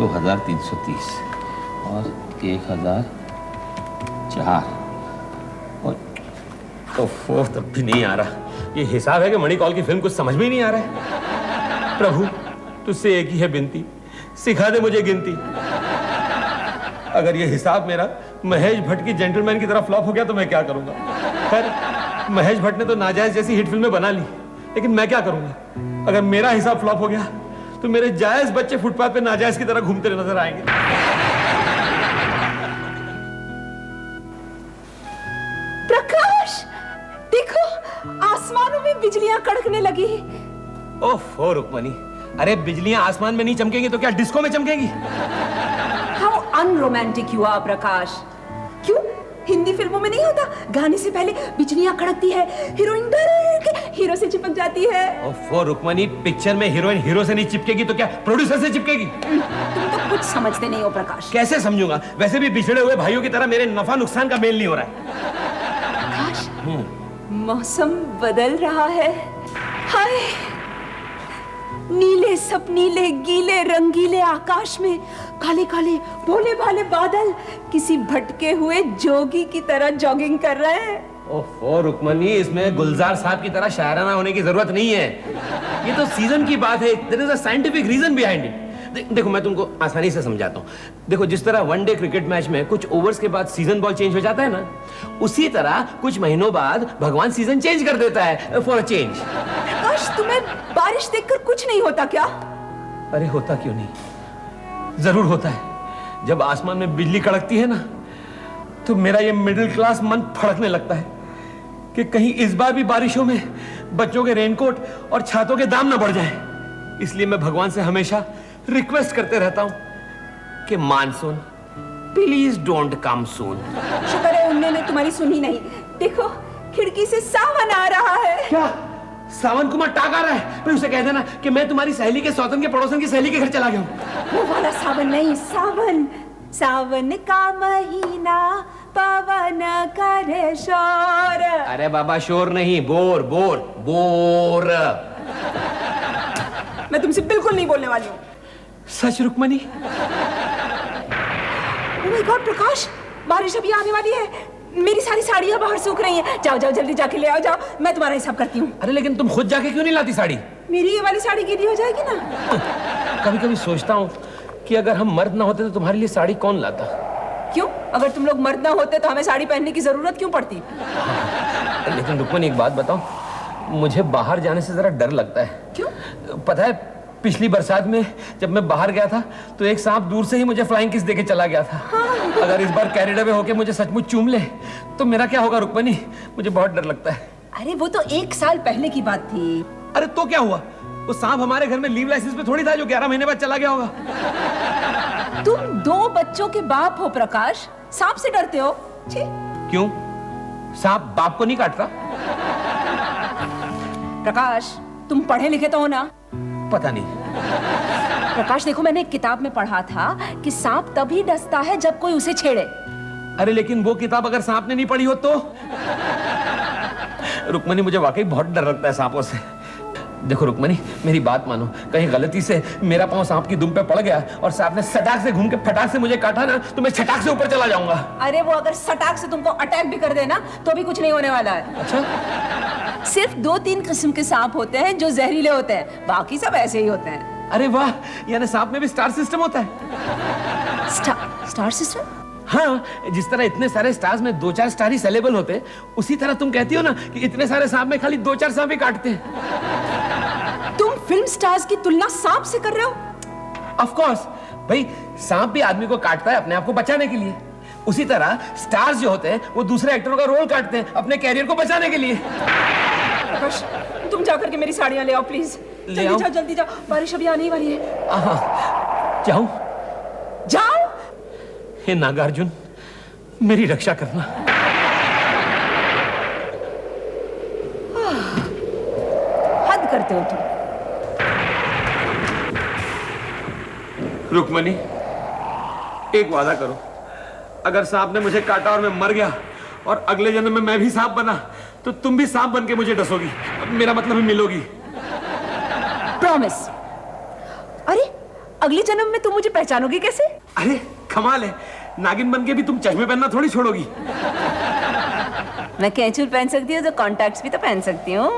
2330 और 1004 और तो तब भी नहीं आ रहा। ये हिसाब है कि मणि कॉल की फिल्म कुछ समझ में ही नहीं आ रहा है। प्रभु तुझसे एक ही है विनती, सिखा दे मुझे गिनती। अगर ये हिसाब मेरा महेश भट्ट की जेंटलमैन की तरह फ्लॉप हो गया तो मैं क्या करूंगा। खैर महेश भट्ट ने तो नाजायज जैसी हिट फिल्में बना ली, लेकिन मैं क्या करूंगा। अगर मेरा हिसाब फ्लॉप हो गया तो मेरे जायज बच्चे फुटपाथ पे नाजायज की तरह घूमते नजर आएंगे। प्रकाश देखो, आसमानों में बिजलियां कड़कने लगी। ओहो रुक्मणी, अरे बिजलियां आसमान में नहीं चमकेंगी तो क्या डिस्को में चमकेंगी। हाउ अनरोमांटिक यू आर प्रकाश। क्यों हिंदी फिल्मों में नहीं होता, गाने से पहले बिजलियां कड़कती है, हीरोइन डर के हीरो से चिपक जाती है। ओहो रुक्मणी, पिक्चर में हीरोइन हीरो से नहीं चिपकेगी तो क्या प्रोड्यूसर से चिपकेगी। तुम तो कुछ समझते नहीं हो प्रकाश। कैसे समझूंगा, वैसे भी बिछड़े हुए भाइयों की तरह मेरे नफा नुकसान का मेल नहीं हो रहा है। प्रकाश मौसम बदल रहा है। हाय नीले सपनीले गीले रंगीले आकाश में काले काले भोले भाले बादल किसी भटके हुए जोगी की तरह जॉगिंग कर रहे हैं। ओहो रुक्मणी, इसमें गुलजार साहब की तरह शायराना होने की जरूरत नहीं है। ये तो सीजन की बात है। There is a scientific reason behind it. देखो मैं तुमको आसानी से समझाता हूँ। देखो जिस तरह वनडे क्रिकेट मैच में कुछ ओवर्स के बाद सीजन बॉल चेंज हो जाता है ना, उसी तरह कुछ महीनों बाद भगवान सीजन चेंज कर देता है फॉर अ चेंज। प्रकाश तुम्हें बारिश देखकर कुछ नहीं होता क्या? अरे होता क्यों नहीं, जरूर होता है। जब आसमान में बिजली कड़कती है ना तो मेरा ये मिडिल क्लास मन फड़कने लगता है कि कहीं इस बार भी बारिशों में बच्चों के रेनकोट और छातों के दाम ना बढ़ जाए। इसलिए मैं भगवान से हमेशा रिक्वेस्ट करते रहता हूं कि मानसून प्लीज डोंट कम सून। शुक्र है उन्होंने तुम्हारी सुनी नहीं। देखो खिड़की से सावन आ रहा है। क्या सावन कुमार टाक आ रहा है? फिर उसे कह देना कि मैं तुम्हारी सहेली के सौतन के पड़ोसन की सहेली के घर चला गया हूं। वो वाला सावन नहीं, सावन सावन का महीना पवन करे शोर। अरे बाबा शोर नहीं, बोर बोर बोर। मैं तुमसे बिल्कुल नहीं बोलने वाली हूँ। सच रुक्मणी? ओह माय गॉड प्रकाश, बारिश अभी आने वाली है। मेरी सारी साड़ियां बाहर सूख रही हैं। जाओ जाओ जल्दी जाके ले आओ, जाओ। मैं तुम्हारा हिसाब करती हूँ। अरे लेकिन तुम खुद जाके क्यों नहीं लाती साड़ी? मेरी ये वाली साड़ी गीली हो जाएगी ना। कभी कभी सोचता हूँ कि अगर हम मर्द ना होते तो तुम्हारे लिए साड़ी कौन लाता। क्यों? अगर तुम लोग मर्द ना होते तो हमें साड़ी पहनने की जरूरत क्यों पड़ती? लेकिन रुक्मणी एक बात बताओ, मुझे बाहर जाने से जरा डर लगता है। क्यों? पता है पिछली बरसात में जब मैं बाहर गया था तो एक सांप दूर से ही मुझे फ्लाइंग किस देके चला गया था। अगर इस बार कैरिड अवे होके मुझे सचमुच चूम ले तो मेरा क्या होगा रुक्मणी? मुझे बहुत डर लगता है। अरे वो तो 1 साल पहले की बात थी। अरे तो क्या हुआ? वो सांप हमारे घर में लीव लाइसेंस पे थोड़ी था जो 11 महीने बाद चला गया होगा। तुम 2 बच्चों के बाप हो प्रकाश, सांप से डरते हो? छी। क्यों? सांप बाप को नहीं काटता? प्रकाश तुम पढ़े लिखे तो हो ना? पता नहीं। प्रकाश देखो, मैंने एक किताब में पढ़ा था कि सांप तभी डसता है जब कोई उसे छेड़े। अरे लेकिन वो किताब अगर सांप ने नहीं पढ़ी हो तो? रुक्मणी मुझे वाकई बहुत डर लगता है सांपों से। देखो रुक्मणी मेरी बात मानो, कहीं गलती से मेरा पांव सांप की दुम पे पड़ गया और सांप ने सटाक से घूम के फटाक से मुझे काटा ना तो मैं छटाक से ऊपर चला जाऊंगा। अरे वो अगर सटाक से तुमको अटैक भी कर देना तो भी कुछ नहीं होने वाला है। अच्छा? सिर्फ 2-3 किस्म के सांप होते हैं जो जहरीले होते हैं, बाकी सब ऐसे ही होते हैं। अरे वाह, यानी सांप में भी स्टार सिस्टम होता है। Star system? हाँ, जिस तरह इतने सारे स्टार्स में 2-4 स्टार ही सेलेबल होते हैं, उसी तरह तुम कहती हो ना कि इतने सारे सांप में खाली 2-4 सांप ही काटते हैं। तुम फिल्म स्टार्स की तुलना सांप से कर रहे हो? ऑफ कोर्स भाई, सांप भी आदमी को काटता है अपने आप को बचाने के लिए। उसी तरह स्टार्स जो होते हैं वो दूसरे एक्टरों का रोल काटते हैं अपने कैरियर को बचाने के लिए। तुम जाकर के मेरी साड़ियां ले आओ प्लीज। जल्दी जाओ जल्दी जाओ, बारिश अभी आने ही वाली है। जाऊं? जाओ। हे नागार्जुन मेरी रक्षा करना। हद करते हो तुम। रुक्मणी एक वादा करो, अगर सांप ने मुझे काटा और मैं मर गया और अगले जन्म में मैं भी सांप बना तो तुम भी सांप बन के मुझे डसोगी, मेरा मतलब मिलोगी। प्रॉमिस। अरे अगले जन्म में तुम मुझे पहचानोगे कैसे? अरे कमाल है, नागिन बन के भी तुम चश्मे पहनना थोड़ी छोड़ोगी। मैं कैंचूल पहन सकती हूँ तो कॉन्टैक्ट्स भी तो पहन सकती हूँ।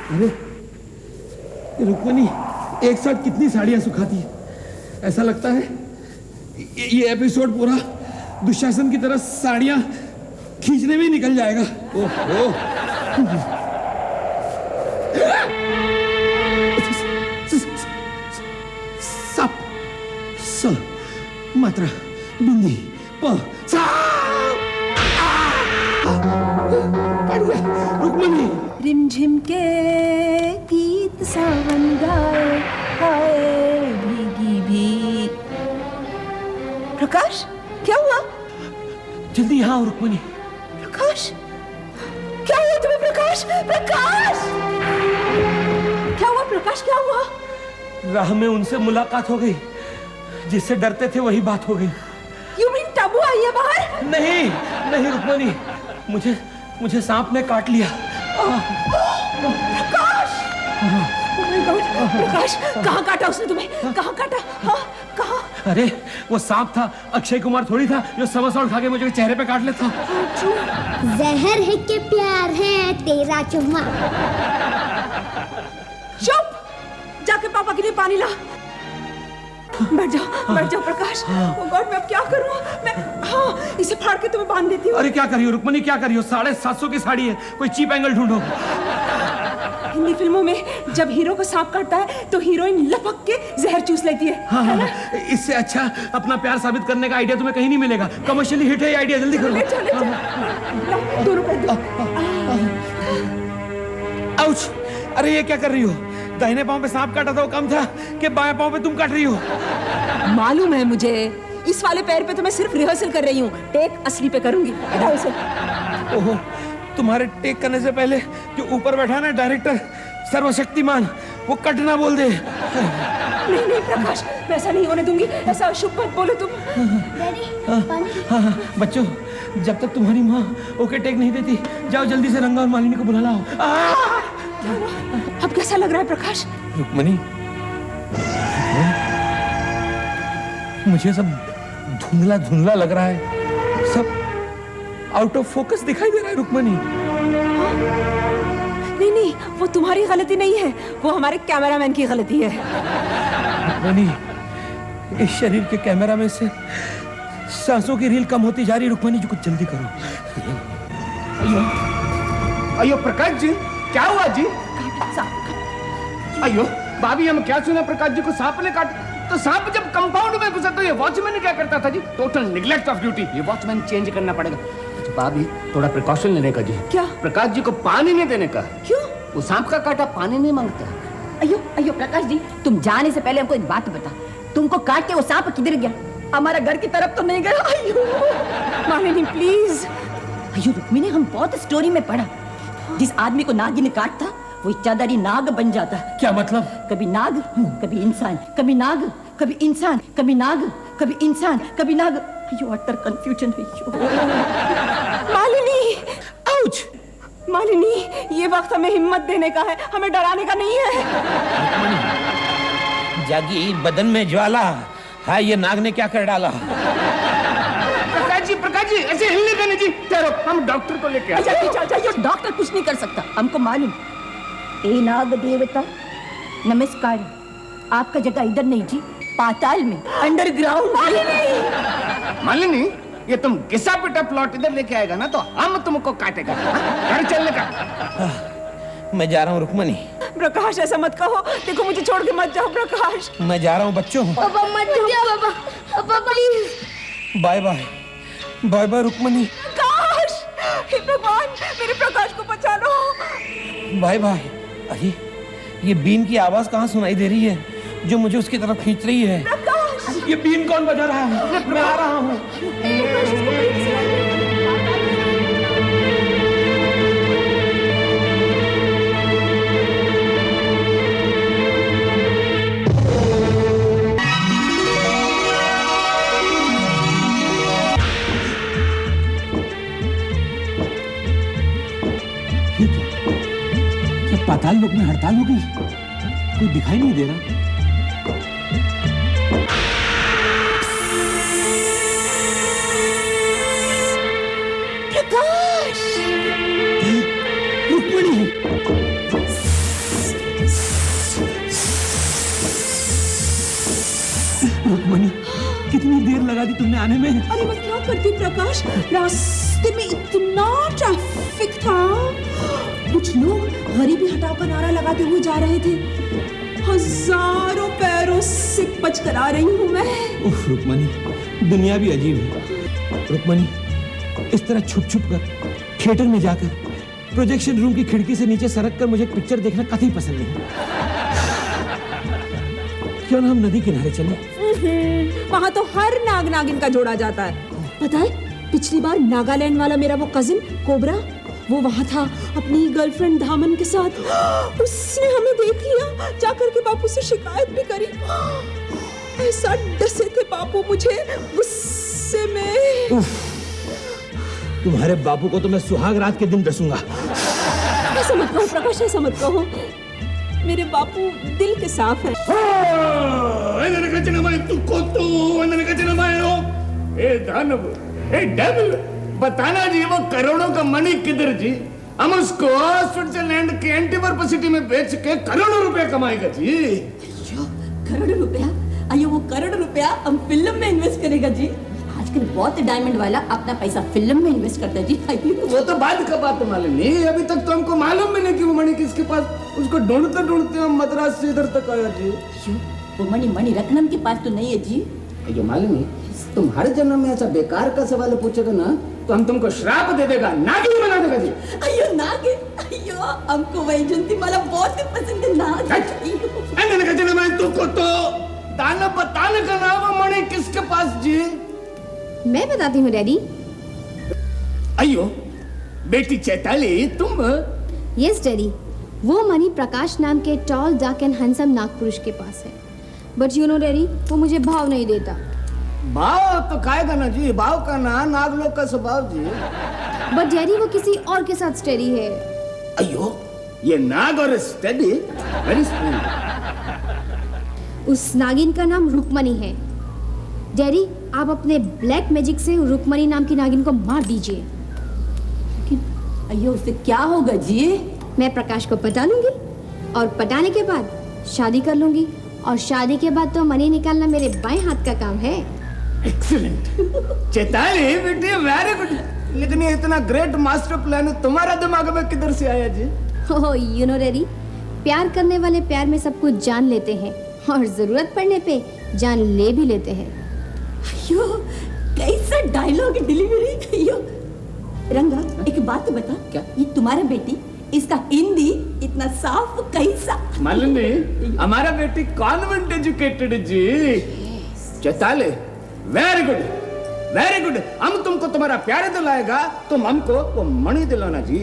अरे रुक्मिणी, एक साथ कितनी साड़ियां सुखाती है। ऐसा लगता है ये एपिसोड पूरा दुशासन की तरह साड़ियां खींचने में ही निकल जाएगा। ओहो, सप स मात्रा बिंदी प रुक्मिणी। रिमझिम के गीत सावन गाए, हाय भीगी भी। प्रकाश, क्या हुआ? जल्दी यहाँ आओ रुक्मिणी। प्रकाश, क्या हुआ तुम्हें? प्रकाश, प्रकाश, क्या हुआ? प्रकाश, क्या हुआ? राह में उनसे मुलाकात हो गई, जिससे डरते थे वही बात हो गई। You mean टबू आई है बाहर? नहीं नहीं रुक्मिणी, मुझे सांप ने काट लिया। प्रकाश! Oh my God! प्रकाश, कहाँ काटा उसने तुम्हें? कहाँ काटा? हाँ, कहाँ? अरे वो सांप था, अक्षय कुमार थोड़ी था जो समोसा उठा के मुझे चेहरे पे काट लेता। जहर है कि प्यार है तेरा चुम्मा। चुप! जाके पापा के लिए पानी ला। बैठ जाओ प्रकाश। Oh God, मैं अब क्या करूं? मैं हाँ, इसे फाड़ के तुम्हें बांध देती हूँ। अरे क्या करियो रुक्मिणी, क्या करियो? 750 की साड़ी है, कोई चीप एंगल ढूंढो। हिंदी फिल्मों में जब हीरो को सांप काटता है तो हीरोइन लपक के जहर चूस लेती है। हाँ, इससे अच्छा अपना प्यार साबित करने का आइडिया तुम्हें कहीं नहीं मिलेगा। कमर्शियली हिट है ये आइडिया, जल्दी करो। ले चल। दोनों कर दो। आउच! अरे ये क्या कर रही हो? दाहिने पांव पे सांप काटा था वो कम था कि बाएं पांव पे तुम काट रही हो? मालूम है मुझे, इस वाले पैर पे तो मैं सिर्फ रिहर्सल कर रही हूँ, टेक असली पे करूंगी। हटाओ इसे। ओहो, तुम्हारे टेक करने से पहले जो ऊपर बैठा ना डायरेक्टर सर्वशक्तिमान, वो कट ना बोल दे। नहीं प्रकाश, मैं ऐसा नहीं होने दूंगी। ऐसा अशुभ मत बोलो तुम। डैडी, पानी। हाँ, बच्चों, जब तक तुम्हारी माँ ओके टेक नहीं देती, जाओ जल्दी से रंगा और मालिनी को बुला लाओ। अब कैसा लग रहा है प्रकाश? रुक्मिणी, मुझे सब धुंधला धुंधला लग रहा है, सब आउट ऑफ फोकस दिखाई दे रहा है रुक्मिणी। नहीं, वो तुम्हारी गलती नहीं है, वो हमारे कैमरामैन की गलती है। रुक्मिणी, इस शरीर के कैमरा में से सांसों की रील कम होती जा रही। रुक्मिणी जी, कुछ जल्दी करो। अयो प्रकाश जी, क्या हुआ जी? अयो भाभी, हम क्या सुना प्रकाश जी को सांप ने काट। तो सांप जब कंपाउंड में घुसा तो ये वॉचमैन क्या करता था जी? Total neglect of duty. ये वॉचमैन चेंज करना पड़ेगा। अच्छा भाभी, थोड़ा प्रिकॉशन लेने का जी। क्या? प्रकाश जी को पानी नहीं देने का। क्यों? वो सांप का काटा पानी नहीं मांगता। अयो प्रकाश जी, तुम जाने से पहले हमको एक बात बता, तुमको काट के वो सांप किधर गया? हमारा घर की तरफ तो नहीं गया? अयो मालिनी प्लीज। अयो रुक्मिणी, हम बहुत स्टोरी में पढ़ा, जिस आदमी को नागिन काटता वो इच्छाधारी नाग बन जाता। क्या मतलब? कभी नाग, कभी इंसान, कभी नाग, कभी इंसान, कभी नाग, कभी इंसान, कभी नाग। अयो अटर कंफ्यूजन है। मालिनी, आउच! मालिनी, ये वक्त हमें हिम्मत देने का है, हमें डराने का नहीं है। जागी बदन में ज्वाला, हाय ये नाग ने क्या कर डाला? प्रकाश जी ऐसे हिलने देने जी। ठहरो, हम डॉक्टर को लेके आए। अच्छा, डॉक्टर कुछ नहीं कर सकता, हमको मालूम। ए नाग देवता नमस्कार, आपका जगह इधर नहीं जी, पाताल में, अंडरग्राउंड। मालिनी, ये तुम घिसा पिटा प्लॉट इधर लेके आएगा ना तो हम तुमको काटेगा। घर चलने का। मैं जा रहा हूँ रुक्मिणी। प्रकाश, ऐसा मत कहो, देखो मुझे छोड़ के मत जाओ प्रकाश। मैं जा रहा हूँ बच्चों। पापा मत जाओ papa please. Bye bye, bye bye Rukmini. Prakash, हे भगवान, मेरे प्रकाश को बचा लो। Bye bye. अरे ये बीन की आवाज कहाँ सुनाई दे रही है जो मुझे उसकी तरफ खींच रही है? प्रकाश, ये बीन कौन बजा रहा है? मैं आ रहा हूँ। क्या पाताल लोक में हड़ताल हो गई? कोई दिखाई नहीं दे रहा। प्रकाश! रुक्मिणी! रुक्मिणी, कितनी देर लगा दी तुमने आने में? अरे मैं क्या करती प्रकाश, रास्ते में इतना ट्रैफिक था। कुछ लोग गरीबी हटाओ का नारा लगाते हुए जा रहे थे। हजारों पैरों से बच कर आ रही हूँ मैं। उफ रुक्मिणी, दुनिया भी अजीब है। रुक्मिणी, इस तरह छुप छुप कर थिएटर में जाकर प्रोजेक्शन रूम की खिड़की से नीचे सरक कर मुझे पिक्चर देखना कतई पसंद नहीं। क्यों ना हम नदी किनारे चले? वहाँ तो हर नाग नागिन का जोड़ा जाता है। पता है, पिछली बार नागालैंड वाला मेरा वो कजिन कोबरा, वो वहाँ था अपनी गर्लफ्रेंड धामन के साथ। उसने हमें देख लिया, जाकर के बापू से शिकायत भी करी। ऐसा डसे थे बापू मुझे गुस्से में। तुम्हारे बापू को तो मैं सुहाग रात के दिन डसूंगा। ऐसा मत कहो प्रकाश, ऐसा मत कहो। मेरे बापू दिल के साफ है। बताना जी वो करोड़ों का मणि किधर जी? हम उसको स्विट्जरलैंड के एंटीवर्प सिटी में बेच के करोड़ों रुपए कमाएगा जी। करोड़ रुपया? अयो वो करोड़ रुपया हम फिल्म में इन्वेस्ट करेगा जी। आजकल बहुत डायमंड वाला अपना पैसा फिल्म में इन्वेस्ट करता है जी। वो तो बाद का बात मालूम नहीं, अभी तक तो हमको मालूम भी नहीं कि वो मणि किसके पास। उसको ढूंढते ढूंढते हम मद्रास से इधर तक आया जी। वो मणि रत्नम के पास तो नहीं है जी। जो मालूम है, तुम हर जन्म में ऐसा बेकार का सवाल पूछेगा ना तो हम तुमको श्राप दे देगा, नागिन बना देगा जी। अयो नागिन, अयो हमको वैजंती माला बहुत ही पसंद है नागिन। तुमको तो दाना बताने का नाम वो मणि किसके पास जी? मैं बताती हूँ डैडी। अयो बेटी चैताली, तुम? यस डैडी, वो मणि प्रकाश नाम के टॉल डार्क एंड हैंडसम नागपुरुष के पास है। बट यू नो डैडी, वो मुझे भाव नहीं देता। भाव तो खाएगा ना जी, भाव का ना नागलोक का स्वभाव जी। बट डैडी वो किसी और के साथ स्टेडी है। अयो ये नाग और स्टेडी, वेरी स्ट्रेंज। उस नागिन का नाम रुक्मणी है। डैडी, आप अपने ब्लैक मैजिक से रुक्मणी नाम की नागिन को मार दीजिए। अयो उससे क्या होगा जी? मैं प्रकाश को पटा लूंगी और पटाने के बाद शादी कर लूंगी, और शादी के बाद तो मनी निकालना मेरे बाएं हाथ का काम है। एक्सीलेंट चैताली बेटी, वेरी गुड। लेकिन ये इतना ग्रेट मास्टर प्लान तुम्हारा दिमाग में किधर से आया जी? ओह यू नो डैडी, प्यार करने वाले प्यार में सब कुछ जान लेते हैं और जरूरत पड़ने पे जान ले भी लेते हैं। अयो कैसा डायलॉग डिलीवरी। अयो रंगा, एक बात तो बता, क्या? ये तुम्हारा बेटी, इसका हिंदी इतना साफ कैसा? मालूम नहीं, हमारा बेटी कॉन्वेंट एजुकेटेड जी। Chaitali very good, very good. हम तुमको तुम्हारा प्यारे दिलाएगा, तुम हमको वो मणि दिलाना जी।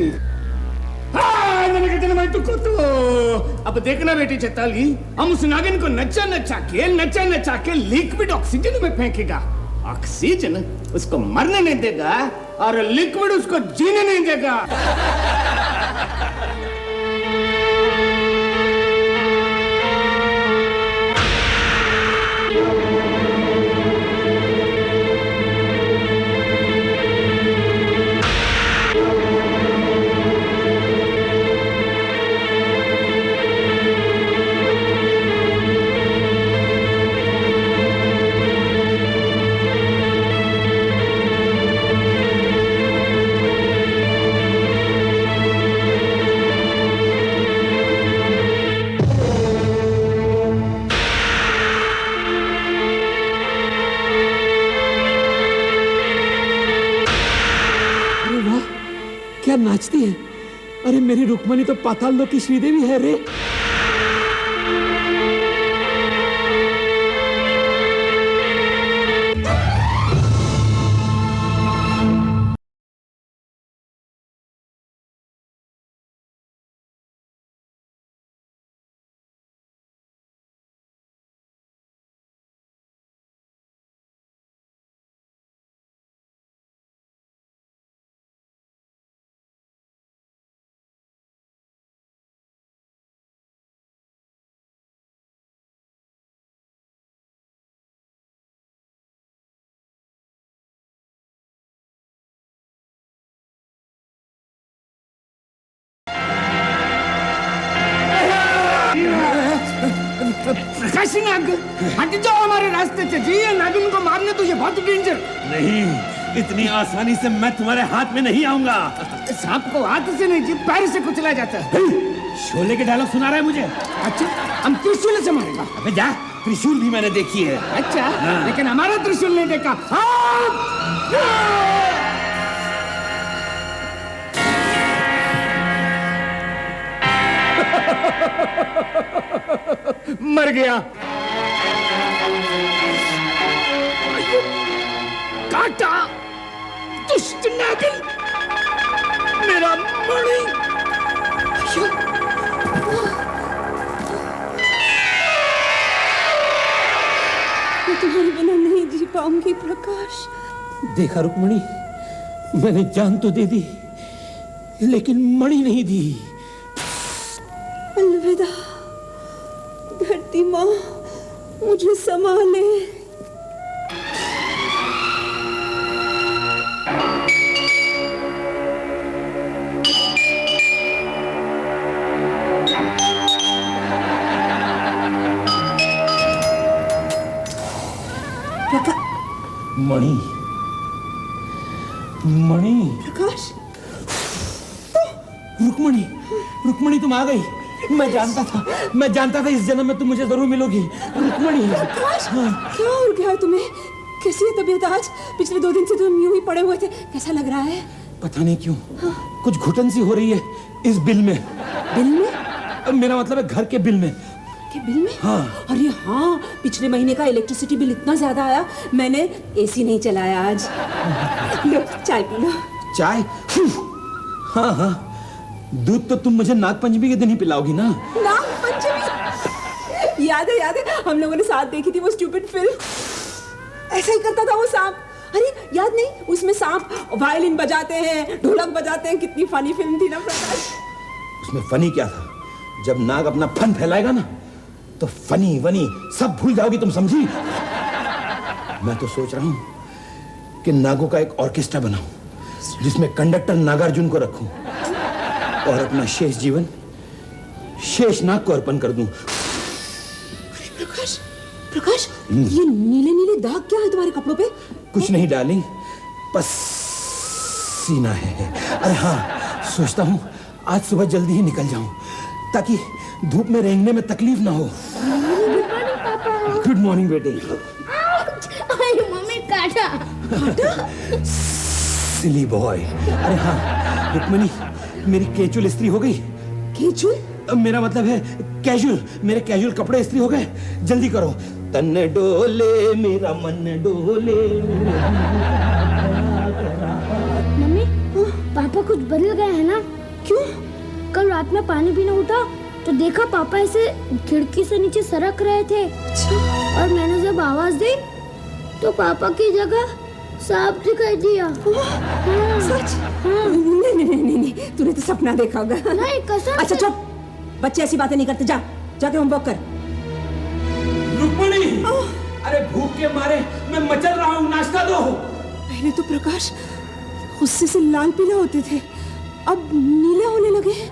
तुमको तो अब देखना बेटी चैताली, हम उस नागिन को नचा नचा के लिक्विड ऑक्सीजन में फेंकेगा। ऑक्सीजन उसको मरने नहीं देगा और लिक्विड उसको जीने नहीं देगा। क्या नाचती है? अरे मेरी रुक्मणी तो पाताल लोक की श्रीदेवी है रे। प्रकाशी नाग, हट जाओ हमारे रास्ते से जी। ये नागिन को मारने तो ये बहुत डेंजर। नहीं, इतनी आसानी से मैं तुम्हारे हाथ में नहीं आऊंगा। सांप को हाथ से नहीं जी, पैर से कुचला जाता है। शोले के डायलॉग सुना रहा है मुझे। अच्छा, हम त्रिशूल से मारेगा। अबे जा, त्रिशूल भी मैंने देखी है। अच्छा, लेकिन हमारा त्रिशूल नहीं देखा। मर गया। काटा, दुष्ट नागिन, मेरा मणि। मैं तुम्हारे बिना नहीं जी पाऊंगी प्रकाश। देखा रुक्मणी, मैंने जान तो दे दी लेकिन मणि नहीं दी। अलविदा धरती माँ, मुझे संभाले। मणि, मणि। प्रकाश, रुक्मणी, रुक्मणी तुम आ गई। मैं जानता था इस जन्म में तुम मुझे जरूर मिलोगी। रुक्मणी। प्रकाश, क्या हो गया है तुम्हें? कैसी है तबीयत आज? पिछले 2 दिन से तुम यूं ही पड़े हुए थे, कैसा लग रहा है? पता नहीं क्यों कुछ घुटन सी हो रही है इस बिल में। बिल में? मेरा मतलब है घर के बिल में। के बिल में? हाँ। अरे हाँ, पिछले महीने का इलेक्ट्रिसिटी बिल इतना ज्यादा आया, मैंने एसी नहीं चलाया आज। लो चाय पी लो। चाय? हाँ हाँ, दूध तो तुम मुझे नागपंचमी के दिन ही पिलाओगी ना। नागपंचमी? याद है, हम लोगों ने साथ देखी थी वो स्टूपिड फिल्म। ऐसा ही करता था वो सांप। अरे याद नहीं, उसमें सांप वायलिन बजाते हैं, ढोलक बजाते हैं। कितनी फनी फिल्म थी ना प्रकाश। उसमें फनी क्या था? जब नाग अपना फन फैलाएगा ना तो फनी वनी सब भूल जाओगी तुम, समझी? मैं तो सोच रहा हूं कि नागों का एक ऑर्केस्ट्रा बनाऊं जिसमें कंडक्टर नागार्जुन को रखूं और अपना शेष जीवन शेष नाग को अर्पण कर दूं। प्रकाश, प्रकाश, ये नीले नीले दाग क्या है तुम्हारे कपड़ों पे? कुछ नहीं डार्लिंग, पसीना है। अरे हाँ, सोचता हूं आज सुबह जल्दी ही निकल जाऊं ताकि धूप में रेंगने में तकलीफ ना हो। गुड मॉर्निंग बेटे। मम्मी काटा। सिली बॉय। अरे हाँ रुक्मणी, मेरी केचुअल इस्त्री हो गई। केचुअल? मेरा मतलब है कैजुअल। मेरे कैजुअल कपड़े इस्त्री हो गए, जल्दी करो। तन डोले मेरा मन डोले। मम्मी, पापा कुछ बदल गए हैं ना? क्यों? कल रात में पानी पीने उठा तो देखा पापा ऐसे खिड़की से नीचे सरक रहे थे। अच्छा। और मैंने जब आवाज दी तो पापा की जगह सांप दिखाई दिया। सच? नहीं, तूने तो सपना देखा होगा। नहीं, कसम। अच्छा चुप, बच्चे ऐसी बातें नहीं करते। जा, जाके होमवर्क कर। रुक्मणी, अरे भूख के मारे मैं मचल रहा हूँ, नाश्ता दो। पहले तो प्रकाश गुस्से से लाल पीला होते थे, अब नीले होने लगे हैं।